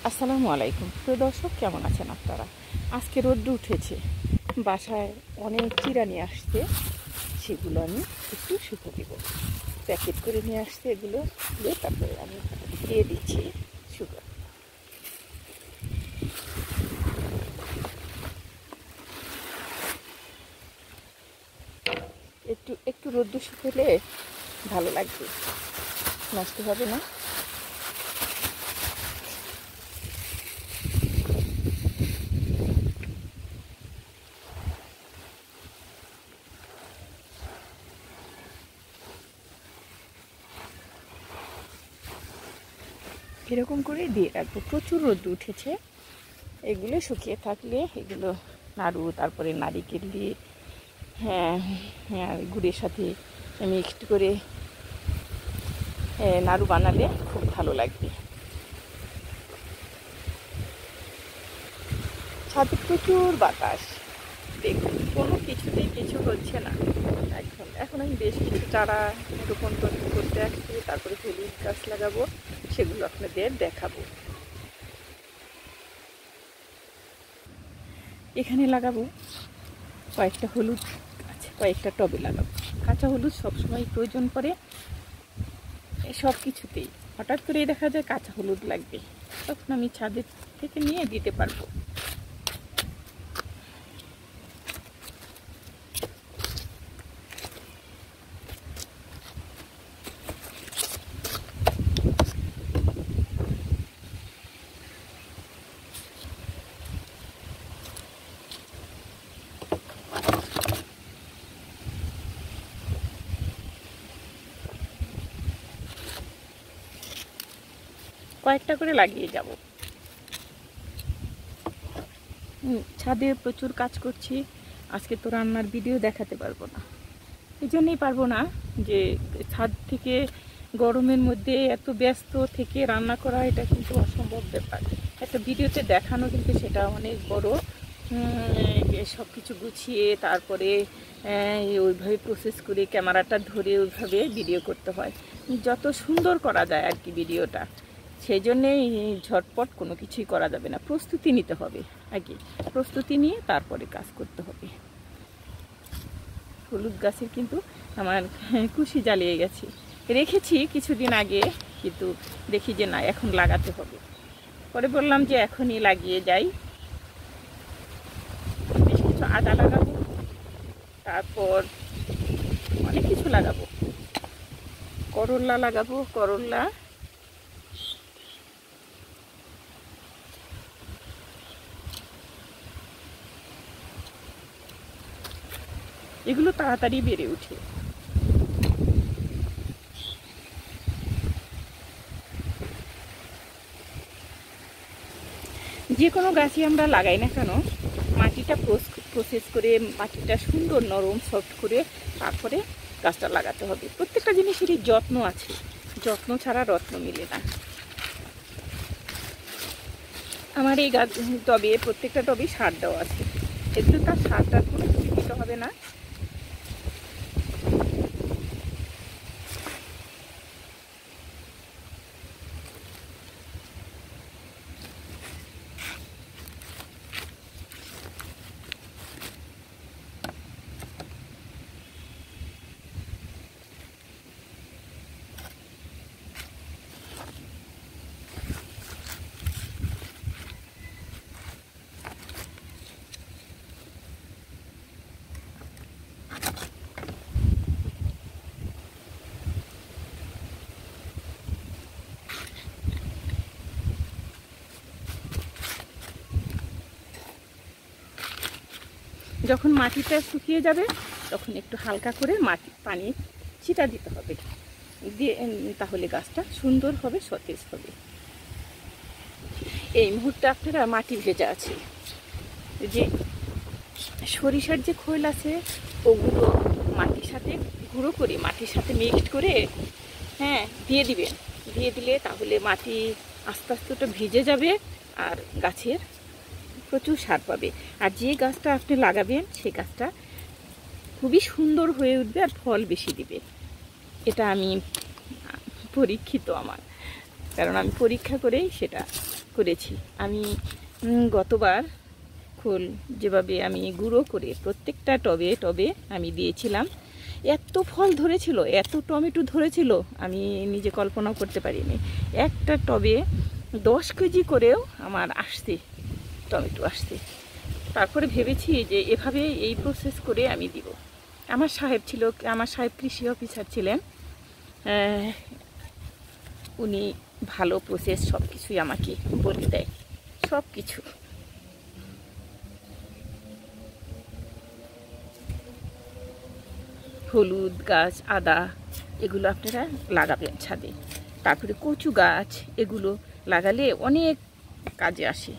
আসসালামু আলাইকুম প্রিয় দর্শক, কেমন আছেন আপনারা? আজকে রোদ্র উঠেছে, বাসায় অনেক চিরা নিয়ে আসছে, সেগুলো আমি একটু শুকো দেব। প্যাকেট করে নিয়ে আসছে, এগুলো দিয়ে তারপরে আমি দিয়ে দিচ্ছি শুকো। একটু একটু রোদ্র শুকোলে ভালো লাগবে, নষ্ট হবে না। এরকম করে দিয়ে রাখবো। প্রচুর রোদ্র উঠেছে, এগুলো শুকিয়ে থাকলে এগুলো নাড়ু, তারপরে নারিকেল দিয়ে হ্যাঁ হ্যাঁ গুড়ের সাথে মিক্সড করে নাড়ু বানালে খুব ভালো লাগবে। ছাদে প্রচুর বাতাস, দেখুন কোনো কিছুতেই কিছু হচ্ছে না। এখন আমি বেশ কিছু চারা রোপণ করতে আসছি, তারপরে হলুদ গাছ লাগাবো, সেগুলো আপনাদের দেখাবো। এখানে লাগাবো কয়েকটা হলুদ গাছ, কয়েকটা টবে লাগাবো। কাঁচা হলুদ সবসময় প্রয়োজন পড়ে সব কিছুতেই। হঠাৎ করে দেখা যায় কাঁচা হলুদ লাগবে, তখন আমি ছাদের থেকে নিয়ে দিতে পারবো। কয়েকটা করে লাগিয়ে যাব। ছাদে প্রচুর কাজ করছি, আজকে তো রান্নার ভিডিও দেখাতে পারবো না। এই জন্যই পারবো না যে ছাদ থেকে গরমের মধ্যে এত ব্যস্ত থেকে রান্না করা, এটা কিন্তু অসম্ভব ব্যাপার। একটা ভিডিওতে দেখানো কিন্তু সেটা অনেক বড়, সব কিছু গুছিয়ে তারপরে ওইভাবে প্রসেস করে ক্যামেরাটা ধরে ওইভাবে ভিডিও করতে হয়, যত সুন্দর করা যায় আর কি ভিডিওটা। সেই জন্যেই ঝটপট কোনো কিছুই করা যাবে না, প্রস্তুতি নিতে হবে আগে, প্রস্তুতি নিয়ে তারপরে কাজ করতে হবে। হলুদ গাছের কিন্তু আমার কুশি জ্বালিয়ে গেছে, রেখেছি কিছুদিন আগে, কিন্তু দেখি যে না, এখন লাগাতে হবে। পরে বললাম যে এখনই লাগিয়ে যাই। বেশ কিছু আদা লাগাবো, তারপর অনেক কিছু লাগাবো, করল্লা লাগাবো, করল্লা। এগুলো তাড়াতাড়ি বেড়ে উঠে। যে কোনো গাছই আমরা লাগাই না কেন, মাটিটা প্রসেস করে, মাটিটা সুন্দর নরম সফট করে তারপরে গাছটা লাগাতে হবে। প্রত্যেকটা জিনিসেরই যত্ন আছে, যত্ন ছাড়া রত্ন মিলে না। আমার এই গাছ টবে, প্রত্যেকটা টবেই সার দেওয়া আছে, এগুলো তার সারটার কোনো কিছু দিতে হবে না। যখন মাটিটা শুকিয়ে যাবে তখন একটু হালকা করে পানি ছিটা দিতে হবে, দিয়ে তাহলে গাছটা সুন্দর হবে, সতেজ হবে। এই মুহূর্তে আপনারা মাটি ভেজা আছে, যে সরিষার যে খোল আছে ওগুলো মাটির সাথে গুঁড়ো করে, মাটির সাথে মিক্সড করে দিয়ে দিবেন। দিয়ে দিলে তাহলে মাটি আস্তে আস্তে ওটা ভিজে যাবে, আর গাছের প্রচুর সার পাবে। আর যে গাছটা আপনি লাগাবেন সেই গাছটা খুবই সুন্দর হয়ে উঠবে আর ফল বেশি দিবে। এটা আমি পরীক্ষিত আমার। কারণ আমি পরীক্ষা করেই সেটা করেছি। আমি গতবার খোল যেভাবে আমি গুঁড়ো করে প্রত্যেকটা টবে টবে আমি দিয়েছিলাম, এত ফল ধরেছিল, এত টমেটো ধরেছিল, আমি নিজে কল্পনাও করতে পারিনি। একটা টবে 10 কেজি করেও আমার আসছে, টমেটো আসছে। তারপরে ভেবেছি যে এভাবে এই প্রসেস করে আমি দিব। আমার সাহেব কৃষি অফিসার ছিলেন, উনি ভালো প্রসেস সব কিছুই আমাকে বলে দেয়, সব কিছু। হলুদ গাছ, আদা, এগুলো আপনারা লাগাবেন ছাদে। তারপরে কচু গাছ, এগুলো লাগালে অনেক কাজে আসে।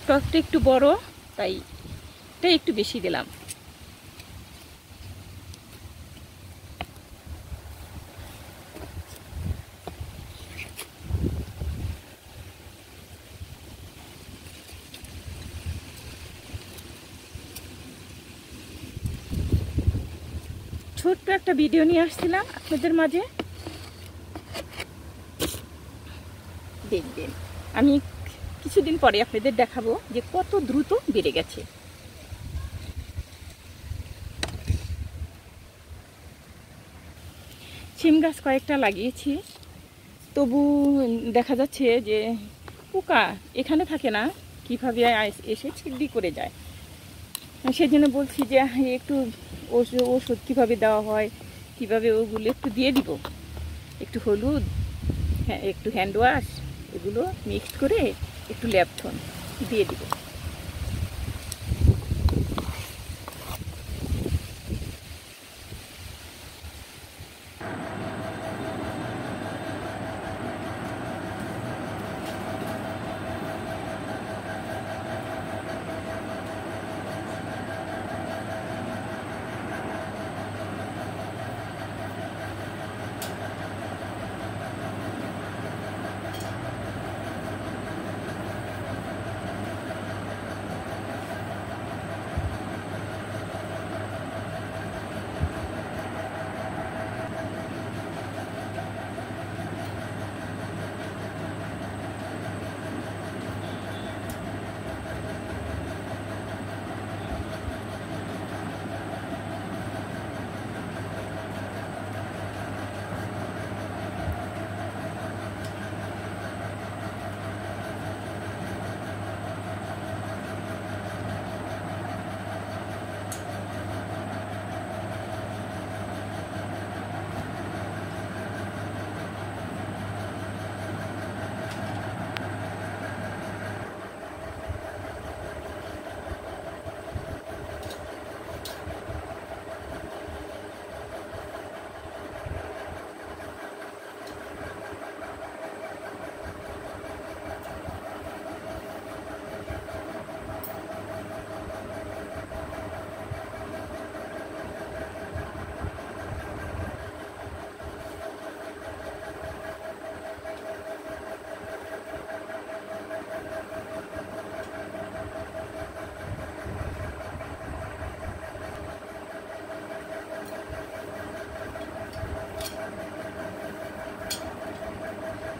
টকটা একটু বড়, তাই এটা একটু বেশি দিলাম। ছোট্ট একটা ভিডিও নিয়ে আসছিলাম আপনাদের মাঝে, দেখবেন। আমি কিছুদিন পরে আপনাদের দেখাবো যে কত দ্রুত বেড়ে গেছে। সিম গাছ কয়েকটা লাগিয়েছি, তবু দেখা যাচ্ছে যে পোকা এখানে থাকে না, কীভাবে এসে ছিদ্রি করে যায়। সেই জন্য বলছি যে একটু ওষুধ কীভাবে দেওয়া হয়, কীভাবে ওগুলো একটু দিয়ে দিব। একটু হলুদ, হ্যাঁ, একটু হ্যান্ড ওয়াশ, এগুলো মিক্সড করে একটু ল্যাপথন দিয়ে দিব।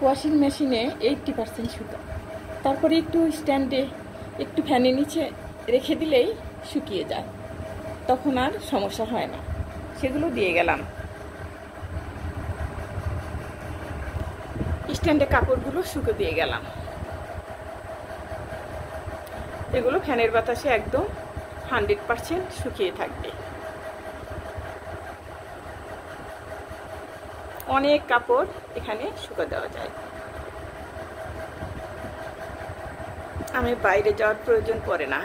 ওয়াশিং মেশিনে 80% সুতা, তারপরে একটু স্ট্যান্ডে একটু ফ্যানের নিচে রেখে দিলেই শুকিয়ে যায়, তখন আর সমস্যা হয় না। সেগুলো দিয়ে গেলাম। স্ট্যান্ডে কাপড়গুলো শুকে দিয়ে গেলাম। এগুলো ফ্যানের বাতাসে একদম 100% শুকিয়ে থাকবে। অনেক কাপড় এখানে শুকা দেওয়া যায়, আমি বাইরে যাওয়ার প্রয়োজন পড়ে না।